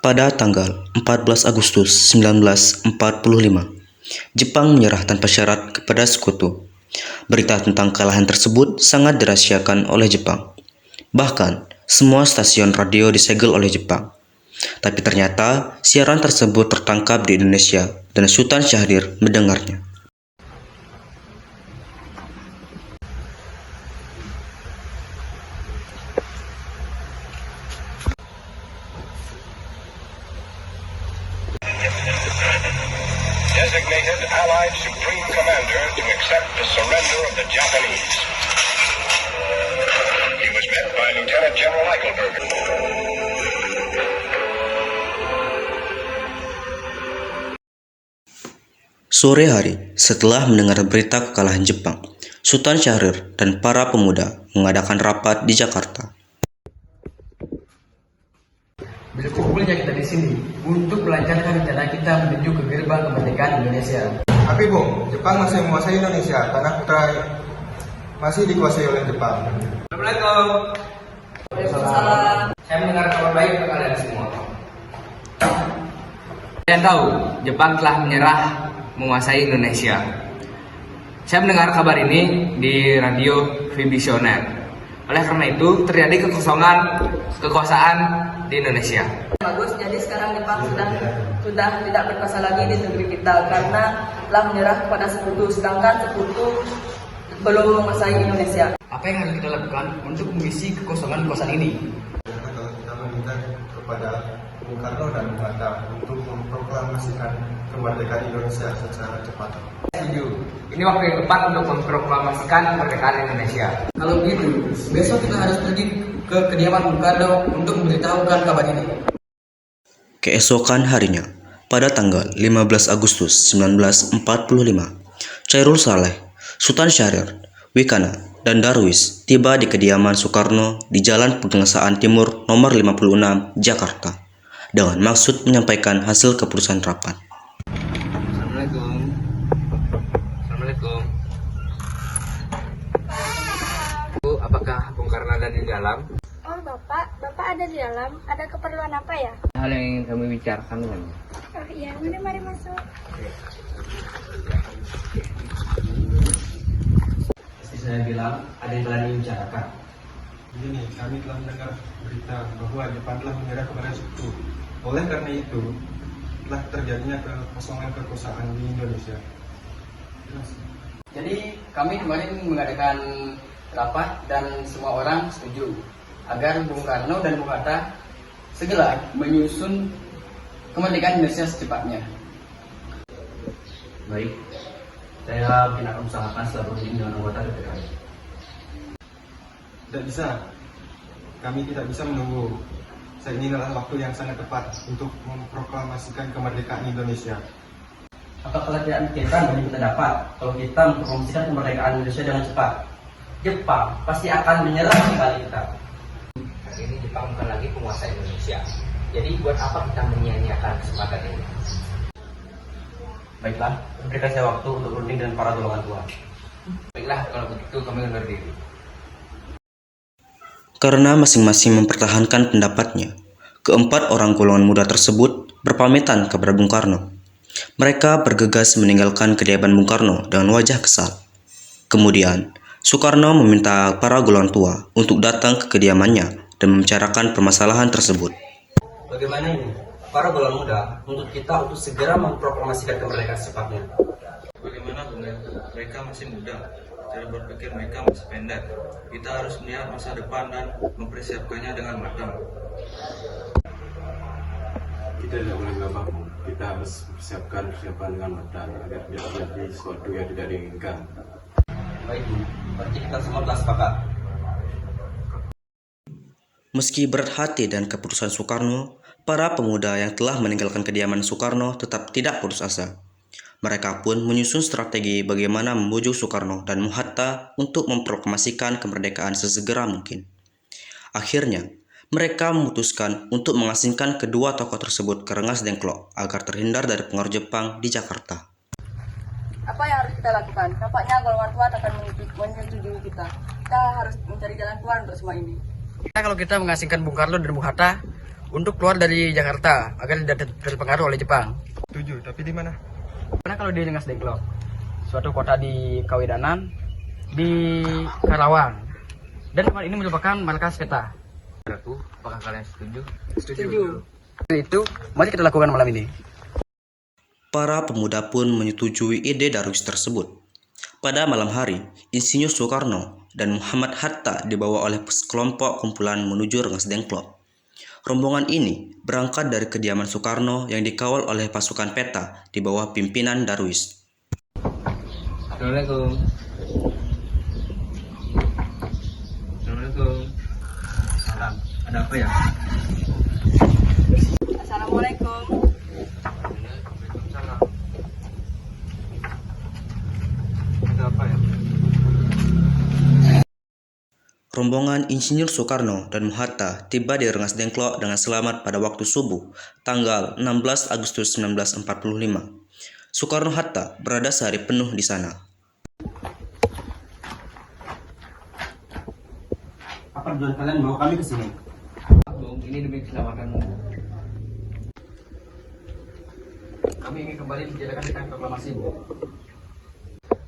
Pada tanggal 14 Agustus 1945, Jepang menyerah tanpa syarat kepada sekutu. Berita tentang kekalahan tersebut sangat dirahasiakan oleh Jepang. Bahkan, semua stasiun radio disegel oleh Jepang. Tapi ternyata siaran tersebut tertangkap di Indonesia dan Sultan Syahrir mendengarnya. Designated Allied Supreme Commander to accept the surrender of the Japanese. He was met by Lieutenant General Eichelberger. Sore hari, setelah mendengar berita kekalahan Jepang, Sultan Syahrir dan para pemuda mengadakan rapat di Jakarta. Berkumpulnya kita di sini untuk melancarkan rencana kita menuju ke gerbang kemerdekaan Indonesia. Tapi Bu, Jepang masih menguasai Indonesia, tanah putra masih dikuasai oleh Jepang. Assalamualaikum. Waalaikumsalam. Saya mendengar kabar baik ke kalian semua. Kalian tahu, Jepang telah menyerah menguasai Indonesia. Saya mendengar kabar ini di radio Visioner. Oleh karena itu, terjadi kekosongan kekuasaan di Indonesia. Bagus, jadi sekarang Jepang sudah tidak berkuasa lagi di negeri kita karena telah menyerah kepada sekutu, sedangkan sekutu belum menguasai Indonesia. Apa yang harus kita lakukan untuk mengisi kekosongan kekuasaan ini? Kalau kita meminta kepada Bung Karno dan Bung Hatta untuk memproklamasikan kemerdekaan Indonesia secara cepat. Setuju. Ini waktu yang tepat untuk memproklamasikan kemerdekaan Indonesia. Kalau begitu, besok kita harus pergi ke kediaman Bung Karno untuk memberitahukan kabar ini. Keesokan harinya, pada tanggal 15 Agustus 1945, Chairul Saleh, Sultan Syahrir, Wikana, dan Darwis tiba di kediaman Soekarno di Jalan Pegangsaan Timur nomor 56, Jakarta, dengan maksud menyampaikan hasil keputusan rapat. Assalamualaikum. Assalamualaikum. Bu, apakah Bung Karno ada di dalam? Oh Bapak ada di dalam, ada keperluan apa ya? Hal yang ingin kami bicarakan dengan. Oh iya, mari masuk. Seperti saya bilang, ada yang kalian ingin bicarakan. Begini, kami telah mendengar berita bahwa Jepang telah menyerah kepada sekutu. Oleh karena itu, telah terjadinya kekosongan kekuasaan di Indonesia. Jadi kami kemarin mengadakan rapat dan semua orang setuju agar Bung Karno dan Bung Hatta segera menyusun kemerdekaan Indonesia secepatnya. Baik, saya mungkin akan usahakan setelah berunding dengan anggota DPR. Tidak bisa, kami tidak bisa menunggu. Saat ini adalah waktu yang sangat tepat untuk memproklamasikan kemerdekaan Indonesia. Apakah kerajaan kita belum kita dapat kalau kita mempromosikan kemerdekaan Indonesia dengan cepat? Jepang pasti akan menyerah sekali kita. Hari ini Jepang bukan lagi penguasa Indonesia. Jadi buat apa kita menyia-nyiakan kesempatan ini? Baiklah, berikan saya waktu untuk berunding dengan para golongan tua. Baiklah, kalau begitu kami undur diri. Karena masing-masing mempertahankan pendapatnya, keempat orang golongan muda tersebut berpamitan kepada Bung Karno. Mereka bergegas meninggalkan kediaman Bung Karno dengan wajah kesal. Kemudian, Soekarno meminta para golongan tua untuk datang ke kediamannya dan membicarakan permasalahan tersebut. Bagaimana ini? Para golongan muda untuk kita untuk segera memproklamasikan kemerdekaan secepatnya. Bagaimana Bunda? Mereka masih muda, cara berpikir mereka masih pendek. Kita harus melihat masa depan dan mempersiapkannya dengan matang. Kita tidak boleh gampang, kita harus persiapkan persiapan dengan matang agar tidak terjadi sesuatu yang tidak diinginkan. Baik, berarti kita semua telah sepakat. Meski berat hati dan keputusan Soekarno, para pemuda yang telah meninggalkan kediaman Soekarno tetap tidak putus asa. Mereka pun menyusun strategi bagaimana membujuk Soekarno dan Hatta untuk memproklamasikan kemerdekaan sesegera mungkin. Akhirnya, mereka memutuskan untuk mengasingkan kedua tokoh tersebut ke Rengas Dengklok agar terhindar dari pengaruh Jepang di Jakarta. Apa yang harus kita lakukan? Nampaknya golongan tua akan menyetujui kita. Kita harus mencari jalan keluar untuk semua ini. Kalau kita mengasingkan Bung Karno dan Bung Hatta, untuk keluar dari Jakarta agar tidak terpengaruh oleh Jepang. Setuju, tapi di mana? Karena kalau di Rengas Dengklok, suatu kota di Kawidanan, di Karawang, dan tempat ini merupakan markas peta. Apakah kalian setuju? Setuju. Itu, mari kita lakukan malam ini. Para pemuda pun menyetujui ide Darwis tersebut. Pada malam hari, Insinyur Soekarno dan Muhammad Hatta dibawa oleh sekelompok kumpulan menuju Rengas Dengklok. Rombongan ini berangkat dari kediaman Soekarno yang dikawal oleh pasukan peta di bawah pimpinan Darwis. Assalamualaikum. Assalamualaikum. Salam, ada apa ya? Assalamualaikum. Ada apa ya? Rombongan Insinyur Soekarno dan Hatta tiba di Rengas Dengklok dengan selamat pada waktu subuh, tanggal 16 Agustus 1945. Soekarno-Hatta berada sehari penuh di sana. Apa tujuan kalian bawa kami ke sini? Bung, ini demi keselamatanmu. Kami ingin kembali menjalankan dengan proklamasi, Bu.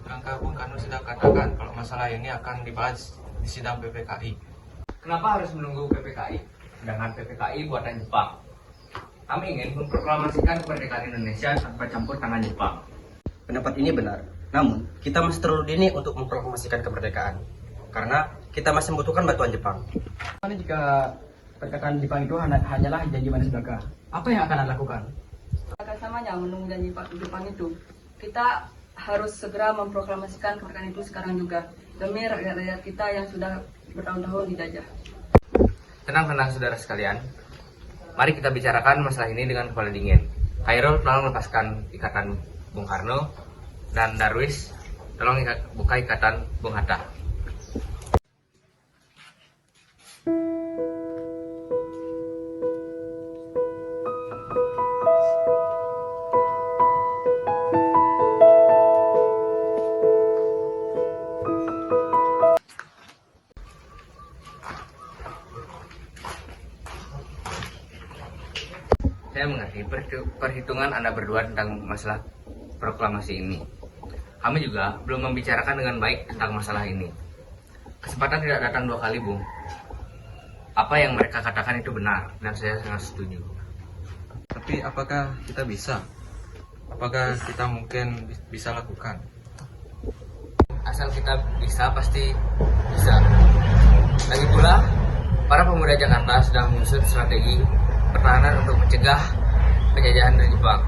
Bukankah Bung Karno sudah katakan kalau masalah ini akan dibahas di sidang PPKI? Kenapa harus menunggu PPKI? Sedangkan PPKI buatan Jepang. Kami ingin memproklamasikan kemerdekaan Indonesia tanpa campur tangan Jepang. Pendapat ini benar, namun kita masih terlalu dini untuk memproklamasikan kemerdekaan. Karena kita masih membutuhkan bantuan Jepang. Bagaimana jika perkataan Jepang itu hanyalah janji manis belaka? Apa yang akan Anda lakukan? Akan samanya menunggu janji Jepang itu. Kita harus segera memproklamasikan kemerdekaan itu sekarang juga demi rakyat-rakyat kita yang sudah bertahun-tahun dijajah. Tenang-tenang saudara sekalian. Mari kita bicarakan masalah ini dengan kepala dingin. Khairul tolong lepaskan ikatan Bung Karno, dan Darwis tolong buka ikatan Bung Hatta. Saya mengerti perhitungan Anda berdua tentang masalah proklamasi ini. Kami juga belum membicarakan dengan baik tentang masalah ini. Kesempatan tidak datang dua kali, Bung. Apa yang mereka katakan itu benar, dan saya sangat setuju. Tapi apakah kita bisa? Apakah kita mungkin bisa lakukan? Asal kita bisa, pasti bisa. Lagi pula, para pemuda Jakarta sedang menyusun strategi pertahanan untuk mencegah penjajahan dari Jepang.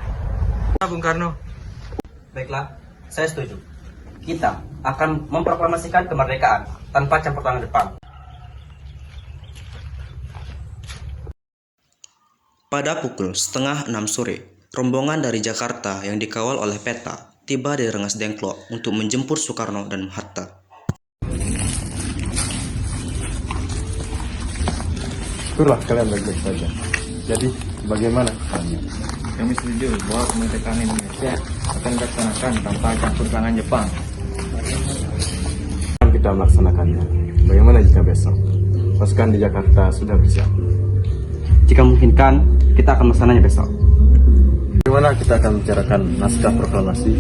Bung Karno. Baiklah, saya setuju. Kita akan memproklamasikan kemerdekaan tanpa campur tangan Jepang. Pada pukul 5:30 sore, rombongan dari Jakarta yang dikawal oleh peta tiba di Rengas Dengklok untuk menjemput Soekarno dan Hatta. Syukurlah kalian baik-baik saja. Jadi, bagaimana caranya? Kami setuju bahwa kemerdekaan Indonesia akan dilaksanakan tanpa campur tangan Jepang. Kita melaksanakannya. Bagaimana jika besok pasukan di Jakarta sudah bersiap? Jika memungkinkan, kita akan melaksanakannya besok. Bagaimana kita akan membicarakan naskah proklamasi?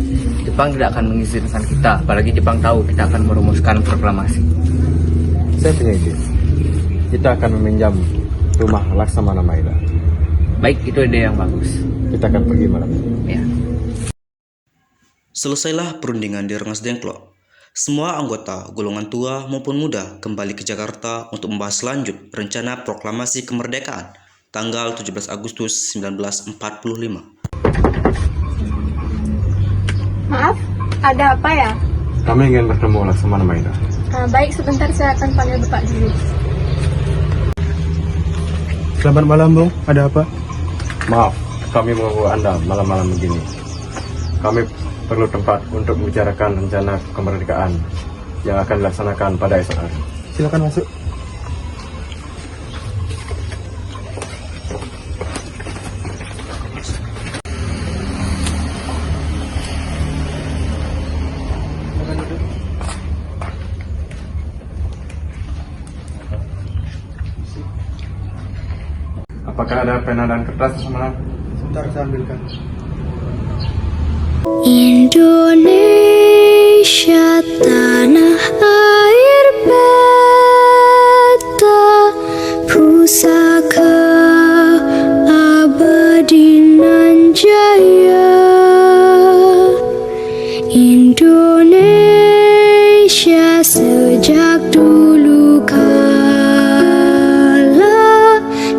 Jepang tidak akan mengizinkan kita, apalagi Jepang tahu kita akan merumuskan proklamasi. Saya punya ide. Kita akan meminjam rumah Laksamana Maeda. Baik, itu ide yang bagus. Kita akan pergi malam ini. Ya. Selesailah perundingan di Rengas Dengklok. Semua anggota golongan tua maupun muda kembali ke Jakarta untuk membahas lanjut rencana proklamasi kemerdekaan tanggal 17 Agustus 1945. Maaf, ada apa ya? Kami ingin bertemu Laksamana Maeda. Baik, sebentar saya akan panggil Bapak dulu. Selamat malam, Bung. Ada apa? Maaf, kami mengganggu Anda malam-malam begini. Kami perlu tempat untuk membicarakan rencana kemerdekaan yang akan dilaksanakan pada esok hari. Silakan masuk. Apakah ada pena dan kertas Mas? Sebentar saya ambilkan. Indonesia tanah air beta pusaka abadi nan jaya. Indonesia sejak dulu kala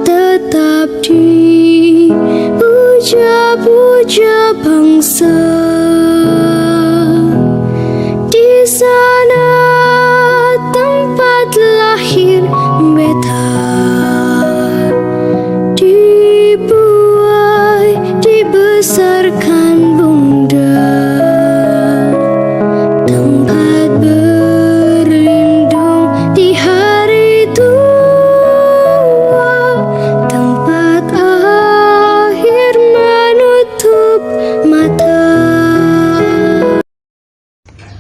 tetap dipuja-puja bangsa. Di sana tempat lahir beta, dibuai dibesarkan bunda, tempat berlindung di hari tua, tempat akhir menutup mata.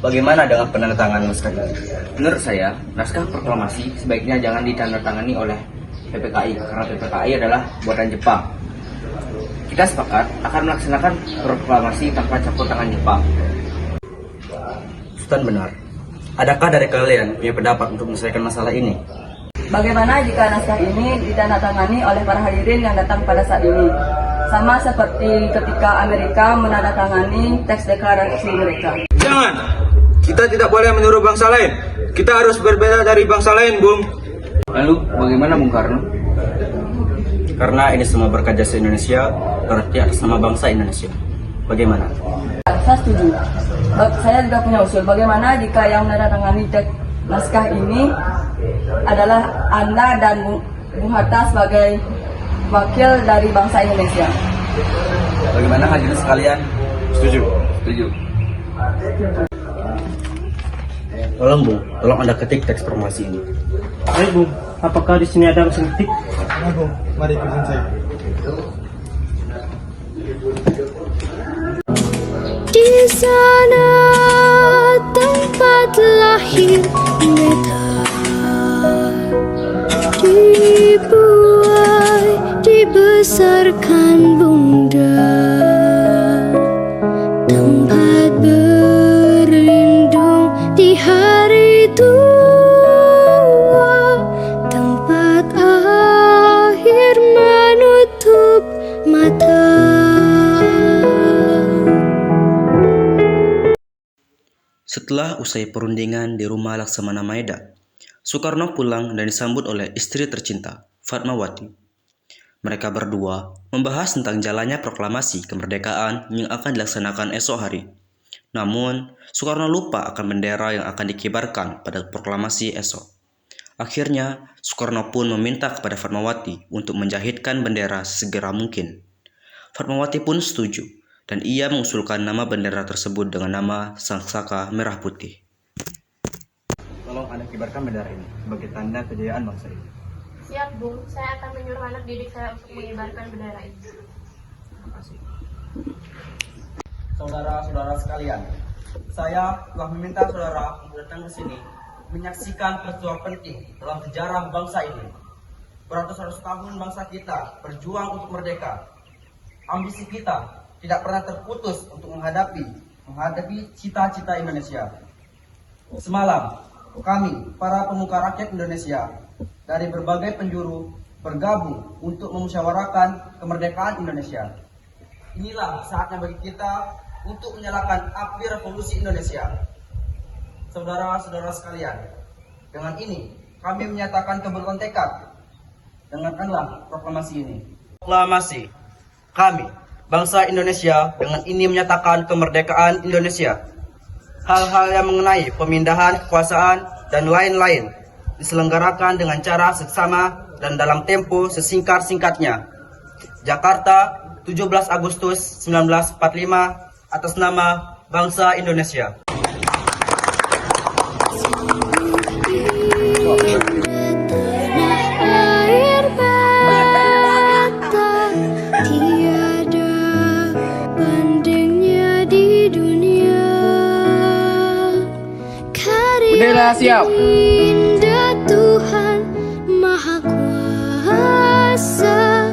Bagaimana dengan penandatangan naskah ini? Menurut saya, naskah proklamasi sebaiknya jangan ditandatangani oleh PPKI karena PPKI adalah buatan Jepang. Kita sepakat akan melaksanakan proklamasi tanpa campur tangan Jepang. Sultan benar. Adakah dari kalian punya pendapat untuk menyelesaikan masalah ini? Bagaimana jika naskah ini ditandatangani oleh para hadirin yang datang pada saat ini? Sama seperti ketika Amerika menandatangani teks deklarasi mereka. Jangan! Kita tidak boleh meniru bangsa lain. Kita harus berbeda dari bangsa lain, Bung. Lalu bagaimana Bung Karno? Karena ini semua berkat jasa Indonesia, berarti atas nama bangsa Indonesia. Bagaimana? Saya setuju. Saya juga punya usul. Bagaimana jika yang menandatangani teks naskah ini adalah Anda dan Bung Hatta sebagai wakil dari bangsa Indonesia? Bagaimana hadirin sekalian? Setuju. Setuju. Tolong Bung, tolong Anda ketik teks proklamasi ini. Baik Bung, apakah di sini ada mesin ketik? Nah, Bung, mari ikutin saya. Di sana tempat lahir beta, dibuai dibesarkan bunda, tempat berlindung di hari tua, tempat akhir menutup mata. Setelah usai perundingan di rumah Laksamana Maeda, Soekarno pulang dan disambut oleh istri tercinta, Fatmawati. Mereka berdua membahas tentang jalannya proklamasi kemerdekaan yang akan dilaksanakan esok hari. Namun, Soekarno lupa akan bendera yang akan dikibarkan pada proklamasi esok. Akhirnya, Soekarno pun meminta kepada Fatmawati untuk menjahitkan bendera segera mungkin. Fatmawati pun setuju, dan ia mengusulkan nama bendera tersebut dengan nama Sangsaka Merah Putih. Tolong Anda kibarkan bendera ini sebagai tanda kejayaan bangsa ini. Siap, Bung. Saya akan menyuruh anak didik saya untuk mengibarkan bendera ini. Terima kasih. Saudara-saudara sekalian, saya telah meminta saudara untuk datang ke sini menyaksikan peristiwa penting dalam sejarah bangsa ini. Beratus-ratus tahun bangsa kita berjuang untuk merdeka. Ambisi kita tidak pernah terputus untuk menghadapi cita-cita Indonesia. Semalam, kami, para pemuka rakyat Indonesia, dari berbagai penjuru, bergabung untuk memusyawarahkan kemerdekaan Indonesia. Inilah saatnya bagi kita untuk menyalakan api revolusi Indonesia. Saudara-saudara sekalian, dengan ini kami menyatakan keberulan tekad. Dengarkanlah proklamasi ini. Proklamasi. Kami, bangsa Indonesia, dengan ini menyatakan kemerdekaan Indonesia. Hal-hal yang mengenai pemindahan kekuasaan dan lain-lain diselenggarakan dengan cara seksama dan dalam tempo sesingkat-singkatnya. Jakarta, 17 Agustus 1945, atas nama bangsa Indonesia. Bendera siap. Indah Tuhan Maha Kuasa,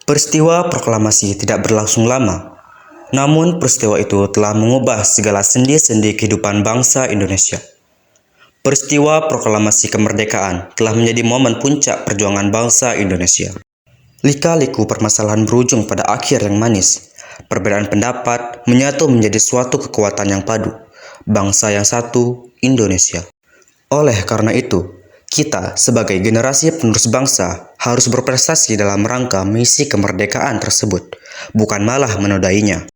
Peristiwa proklamasi tidak berlangsung lama, namun peristiwa itu telah mengubah segala sendi-sendi kehidupan bangsa Indonesia. Peristiwa proklamasi kemerdekaan telah menjadi momen puncak perjuangan bangsa Indonesia. Lika-liku permasalahan berujung pada akhir yang manis. Perbedaan pendapat menyatu menjadi suatu kekuatan yang padu. Bangsa yang satu, Indonesia. Oleh karena itu, kita sebagai generasi penerus bangsa harus berprestasi dalam rangka misi kemerdekaan tersebut, bukan malah menodainya.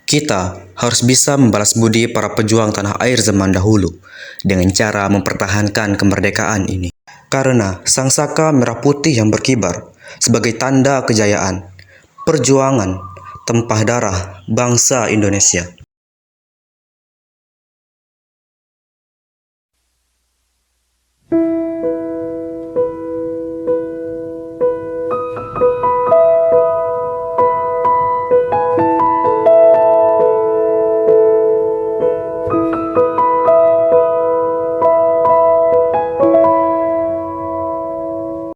Kita harus bisa membalas budi para pejuang tanah air zaman dahulu dengan cara mempertahankan kemerdekaan ini. Karena sangsaka merah putih yang berkibar sebagai tanda kejayaan, perjuangan, tumpah darah bangsa Indonesia.